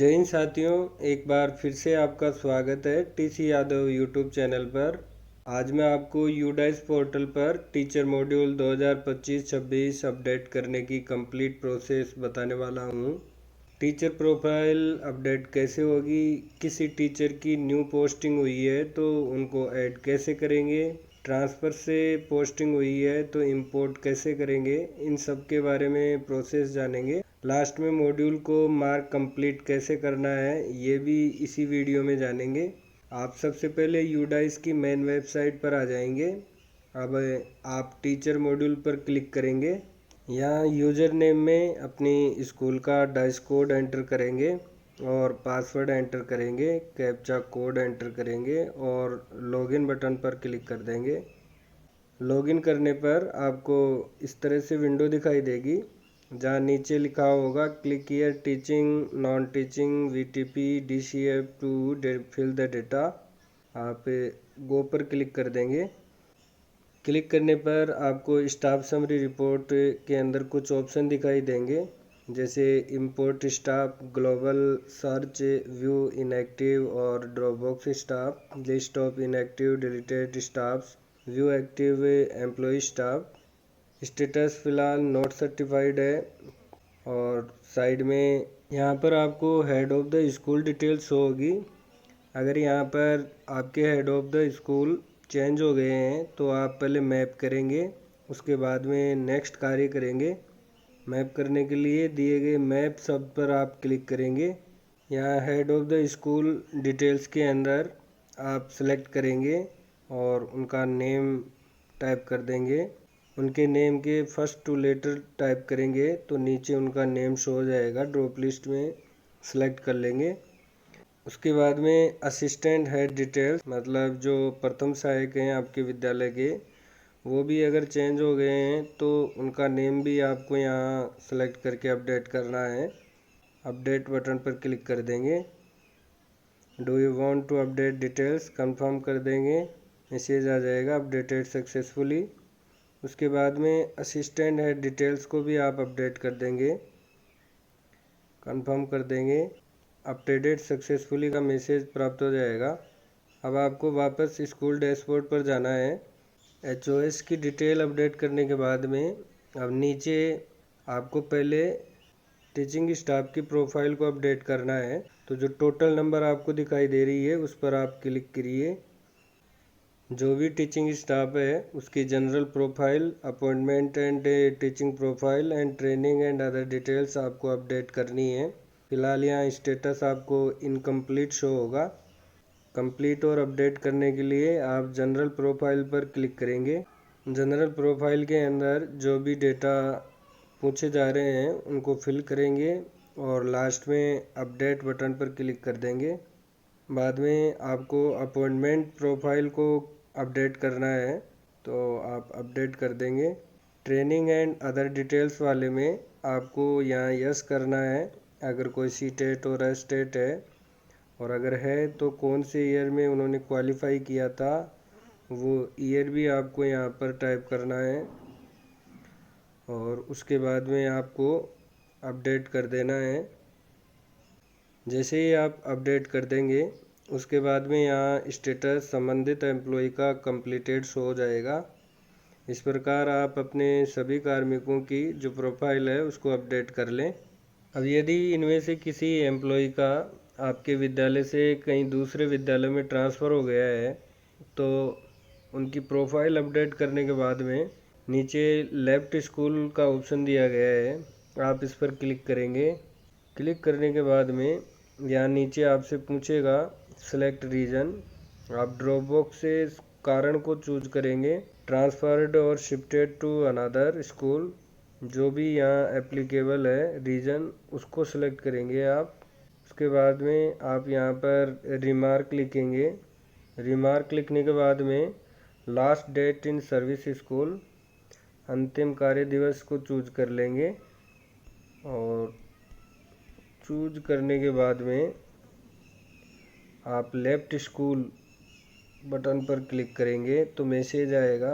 जय हिंद साथियों, एक बार फिर से आपका स्वागत है टीसी यादव यूट्यूब चैनल पर। आज मैं आपको यूडाइस पोर्टल पर टीचर मॉड्यूल 2025-26 अपडेट करने की कंप्लीट प्रोसेस बताने वाला हूँ। टीचर प्रोफाइल अपडेट कैसे होगी, किसी टीचर की न्यू पोस्टिंग हुई है तो उनको ऐड कैसे करेंगे, ट्रांसफ़र से पोस्टिंग हुई है तो इंपोर्ट कैसे करेंगे, इन सब के बारे में प्रोसेस जानेंगे। लास्ट में मॉड्यूल को मार्क कंप्लीट कैसे करना है ये भी इसी वीडियो में जानेंगे। आप सबसे पहले यूडाइस की मेन वेबसाइट पर आ जाएंगे। अब आप टीचर मॉड्यूल पर क्लिक करेंगे। यहाँ यूज़र नेम में अपनी स्कूल का डाइस कोड एंटर करेंगे और पासवर्ड एंटर करेंगे, कैप्चा कोड एंटर करेंगे और लॉगिन बटन पर क्लिक कर देंगे। लॉगिन करने पर आपको इस तरह से विंडो दिखाई देगी, जहाँ नीचे लिखा होगा click here teaching, non teaching, VTP, DCF to fill the data. आप गो पर क्लिक कर देंगे। क्लिक करने पर आपको स्टाफ समरी रिपोर्ट के अंदर कुछ ऑप्शन दिखाई देंगे, जैसे import staff, global search, view inactive और Dropbox staff, list of inactive deleted staffs, view active employ staff. Status फ़िलहाल नॉट सर्टिफाइड है और साइड में यहाँ पर आपको head of the school details होगी। अगर यहाँ पर आपके head of the school change हो गए हैं तो आप पहले मैप करेंगे, उसके बाद में नेक्स्ट कार्य करेंगे। मैप करने के लिए दिए गए मैप सब पर आप क्लिक करेंगे। यहाँ head of the school details के अंदर आप सेलेक्ट करेंगे और उनका नेम टाइप कर देंगे। उनके नेम के फर्स्ट 2 लेटर टाइप करेंगे तो नीचे उनका नेम शो हो जाएगा, ड्रॉप लिस्ट में सेलेक्ट कर लेंगे। उसके बाद में असिस्टेंट हेड डिटेल्स, मतलब जो प्रथम सहायक हैं आपके विद्यालय के, वो भी अगर चेंज हो गए हैं तो उनका नेम भी आपको यहाँ सेलेक्ट करके अपडेट करना है। अपडेट बटन पर क्लिक कर देंगे। Do you want to update details, confirm कर देंगे। मैसेज आ जाएगा अपडेटेड सक्सेसफुली। उसके बाद में असिस्टेंट हेड डिटेल्स को भी आप अपडेट कर देंगे, कंफर्म कर देंगे। अपडेटेड सक्सेसफुली का मैसेज प्राप्त हो जाएगा। अब आपको वापस स्कूल डैशबोर्ड पर जाना है। एचओएस की डिटेल अपडेट करने के बाद में अब नीचे आपको पहले टीचिंग स्टाफ की प्रोफाइल को अपडेट करना है। तो जो टोटल नंबर आपको दिखाई दे रही है उस पर आप क्लिक करिए। जो भी टीचिंग स्टाफ है उसकी general profile, appointment and teaching profile and training and other details आपको अपडेट करनी है। फिलहाल यहाँ स्टेटस आपको इनकम्प्लीट शो होगा। कंप्लीट और अपडेट करने के लिए आप जनरल प्रोफाइल पर क्लिक करेंगे। जनरल प्रोफाइल के अंदर जो भी डेटा पूछे जा रहे हैं उनको फिल करेंगे और लास्ट में अपडेट बटन पर क्लिक कर देंगे। बाद में आपको अपॉइंटमेंट प्रोफाइल को अपडेट करना है तो आप अपडेट कर देंगे। ट्रेनिंग एंड अदर डिटेल्स वाले में आपको यहाँ यस करना है अगर कोई सीटेट और एस्टेट है, और अगर है तो कौन से ईयर में उन्होंने क्वालिफाई किया था वो ईयर भी आपको यहाँ पर टाइप करना है। और उसके बाद में आपको अपडेट कर देना है। जैसे ही आप अपडेट कर देंगे उसके बाद में यहाँ स्टेटस संबंधित एम्प्लॉय का कंप्लीटेड शो हो जाएगा। इस प्रकार आप अपने सभी कार्मिकों की जो प्रोफाइल है उसको अपडेट कर लें। अब यदि इनमें से किसी एम्प्लॉय का आपके विद्यालय से कहीं दूसरे विद्यालय में ट्रांसफ़र हो गया है तो उनकी प्रोफाइल अपडेट करने के बाद में नीचे लेफ्ट स्कूल का ऑप्शन दिया गया है, आप इस पर क्लिक करेंगे। क्लिक करने के बाद में यहाँ नीचे आपसे पूछेगा सेलेक्ट रीजन। आप ड्रॉप बॉक्स से कारण को चूज करेंगे, ट्रांसफर्ड और शिफ्टेड टू अनदर स्कूल, जो भी यहाँ एप्लीकेबल है रीजन उसको सेलेक्ट करेंगे आप। उसके बाद में आप यहाँ पर रिमार्क लिखेंगे। रिमार्क लिखने के बाद में last date in service school, अंतिम कार्य दिवस को चूज कर लेंगे। और चूज करने के बाद में आप लेफ्ट स्कूल बटन पर क्लिक करेंगे तो मैसेज आएगा,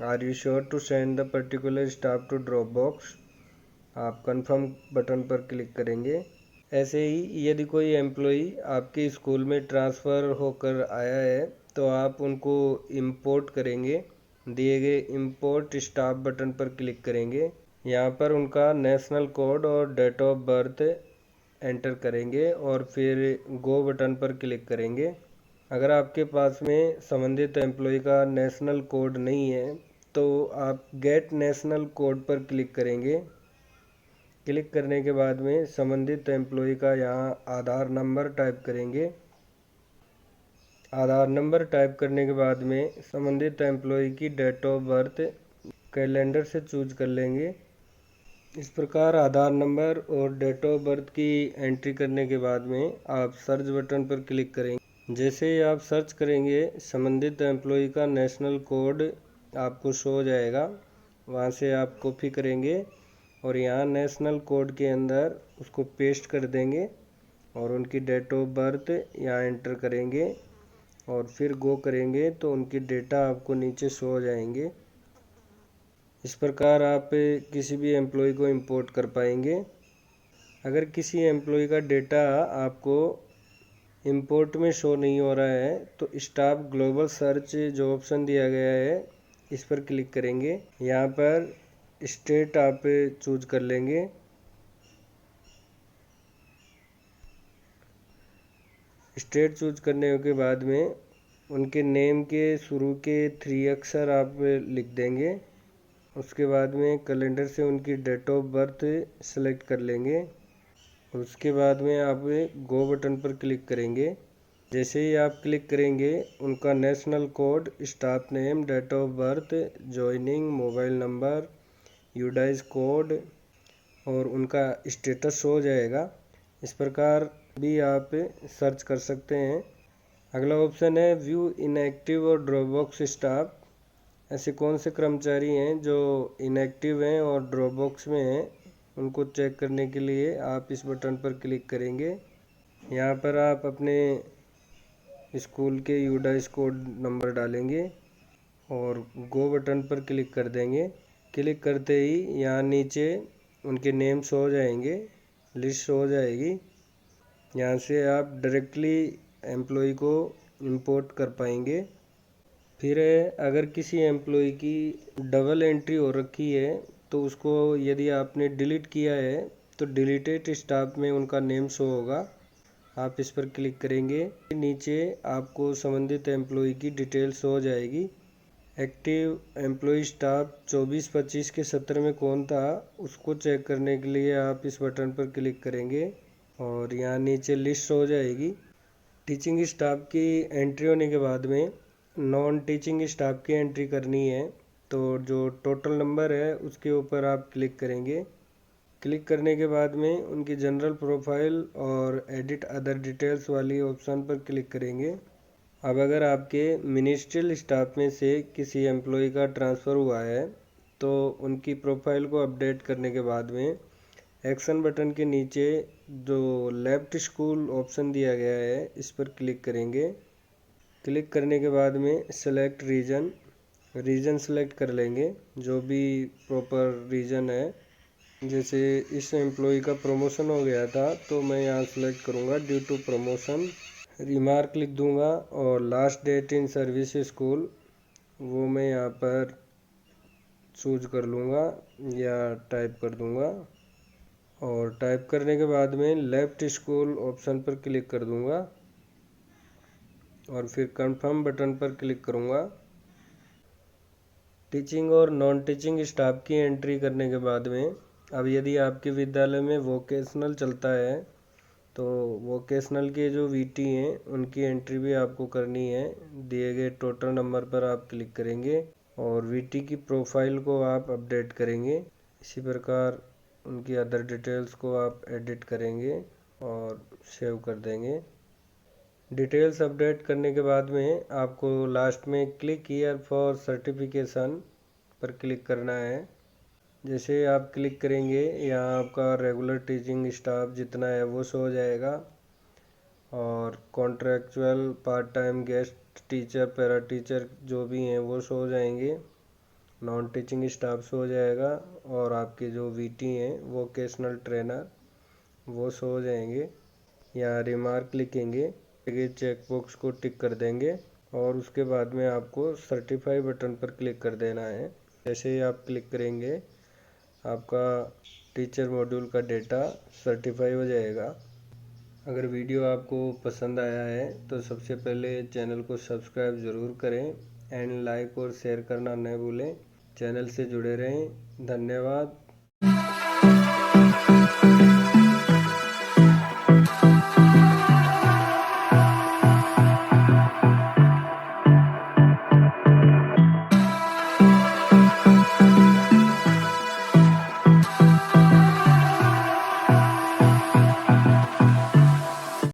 are you sure to send the particular staff to drop box. आप कंफर्म बटन पर क्लिक करेंगे। ऐसे ही यदि कोई एम्प्लॉई आपके स्कूल में ट्रांसफ़र होकर आया है तो आप उनको इंपोर्ट करेंगे। दिए गए इंपोर्ट स्टाफ बटन पर क्लिक करेंगे। यहाँ पर उनका नेशनल कोड और डेट ऑफ बर्थ एंटर करेंगे और फिर गो बटन पर क्लिक करेंगे। अगर आपके पास में संबंधित एम्प्लॉय का नेशनल कोड नहीं है तो आप गेट नेशनल कोड पर क्लिक करेंगे। क्लिक करने के बाद में संबंधित एम्प्लॉय का यहाँ आधार नंबर टाइप करेंगे। आधार नंबर टाइप करने के बाद में संबंधित एम्प्लॉय की डेट ऑफ बर्थ कैलेंडर से चूज कर लेंगे। इस प्रकार आधार नंबर और डेट ऑफ बर्थ की एंट्री करने के बाद में आप सर्च बटन पर क्लिक करेंगे। जैसे ही आप सर्च करेंगे संबंधित एम्प्लॉय का नेशनल कोड आपको शो हो जाएगा। वहाँ से आप कॉपी करेंगे और यहाँ नेशनल कोड के अंदर उसको पेस्ट कर देंगे और उनकी डेट ऑफ बर्थ यहाँ एंटर करेंगे और फिर गो करेंगे तो उनकी डेटा आपको नीचे शो हो जाएंगे। इस प्रकार आप किसी भी एम्प्लॉय को इंपोर्ट कर पाएंगे। अगर किसी एम्प्लॉय का डेटा आपको इंपोर्ट में शो नहीं हो रहा है तो स्टाफ ग्लोबल सर्च जो ऑप्शन दिया गया है इस पर क्लिक करेंगे। यहाँ पर स्टेट आप चूज कर लेंगे। स्टेट चूज करने के बाद में उनके नेम के शुरू के 3 अक्षर आप लिख देंगे। उसके बाद में कैलेंडर से उनकी डेट ऑफ बर्थ सेलेक्ट कर लेंगे। उसके बाद में आप गो बटन पर क्लिक करेंगे। जैसे ही आप क्लिक करेंगे उनका national code, staff name, date of birth, joining, mobile number, UDISE code और उनका स्टेटस हो जाएगा। इस प्रकार भी आप सर्च कर सकते हैं। अगला ऑप्शन है व्यू इनएक्टिव और ड्रॉपबॉक्स स्टाफ। ऐसे कौन से कर्मचारी हैं जो इनएक्टिव हैं और ड्रॉपबॉक्स में हैं, उनको चेक करने के लिए आप इस बटन पर क्लिक करेंगे। यहाँ पर आप अपने स्कूल के यूडाइस कोड नंबर डालेंगे और गो बटन पर क्लिक कर देंगे। क्लिक करते ही यहाँ नीचे उनके नेम्स हो जाएंगे, लिस्ट हो जाएगी। यहाँ से आप डायरेक्टली एम्प्लॉय को इंपोर्ट कर पाएंगे। फिर अगर किसी एम्प्लॉय की डबल एंट्री हो रखी है तो उसको यदि आपने डिलीट किया है तो डिलीटेड स्टाफ में उनका नेम शो होगा। आप इस पर क्लिक करेंगे। नीचे आपको संबंधित एम्प्लॉय की डिटेल्स हो जाएगी। एक्टिव एम्प्लॉय स्टाफ 24-25 के सत्र में कौन था उसको चेक करने के लिए आप इस बटन पर क्लिक करेंगे और यहाँ नीचे लिस्ट हो जाएगी। टीचिंग स्टाफ की एंट्री होने के बाद में नॉन टीचिंग स्टाफ की एंट्री करनी है तो जो टोटल नंबर है उसके ऊपर आप क्लिक करेंगे। क्लिक करने के बाद में उनकी जनरल प्रोफाइल और एडिट अदर डिटेल्स वाली ऑप्शन पर क्लिक करेंगे। अब अगर आपके मिनिस्ट्रियल स्टाफ में से किसी एम्प्लॉय का ट्रांसफ़र हुआ है तो उनकी प्रोफाइल को अपडेट करने के बाद में एक्शन बटन के नीचे जो लेफ्ट स्कूल ऑप्शन दिया गया है इस पर क्लिक करेंगे। क्लिक करने के बाद में सेलेक्ट रीजन सेलेक्ट कर लेंगे, जो भी प्रॉपर रीजन है। जैसे इस एम्प्लॉय का प्रमोशन हो गया था तो मैं यहाँ सेलेक्ट करूँगा ड्यू टू प्रमोशन। रिमार्क लिख दूँगा और last date in service school वो मैं यहाँ पर चूज कर लूँगा या टाइप कर दूँगा और टाइप करने के बाद में लेफ्ट स्कूल ऑप्शन पर क्लिक कर दूँगा और फिर कंफर्म बटन पर क्लिक करूँगा। टीचिंग और नॉन टीचिंग स्टाफ की एंट्री करने के बाद में अब यदि आपके विद्यालय में वोकेशनल चलता है तो वोकेशनल के जो वीटी हैं उनकी एंट्री भी आपको करनी है। दिए गए टोटल नंबर पर आप क्लिक करेंगे और वीटी की प्रोफाइल को आप अपडेट करेंगे। इसी प्रकार उनकी अदर डिटेल्स को आप एडिट करेंगे और सेव कर देंगे। डिटेल्स अपडेट करने के बाद में आपको लास्ट में क्लिक हियर फॉर सर्टिफिकेशन पर क्लिक करना है। जैसे आप क्लिक करेंगे यहाँ आपका रेगुलर टीचिंग स्टाफ जितना है वो शो हो जाएगा और contractual, part time, guest teacher, para teacher जो भी हैं वो शो हो जाएंगे। नॉन टीचिंग स्टाफ शो हो जाएगा और आपके जो वीटी हैं वोकेशनल ट्रेनर वो शो हो जाएंगे। यहाँ रिमार्क लिखेंगे, चेक बॉक्स को टिक कर देंगे और उसके बाद में आपको सर्टिफाई बटन पर क्लिक कर देना है। जैसे ही आप क्लिक करेंगे आपका टीचर मॉड्यूल का डेटा सर्टिफाई हो जाएगा। अगर वीडियो आपको पसंद आया है तो सबसे पहले चैनल को सब्सक्राइब ज़रूर करें एंड लाइक और शेयर करना न भूलें। चैनल से जुड़े रहें। धन्यवाद।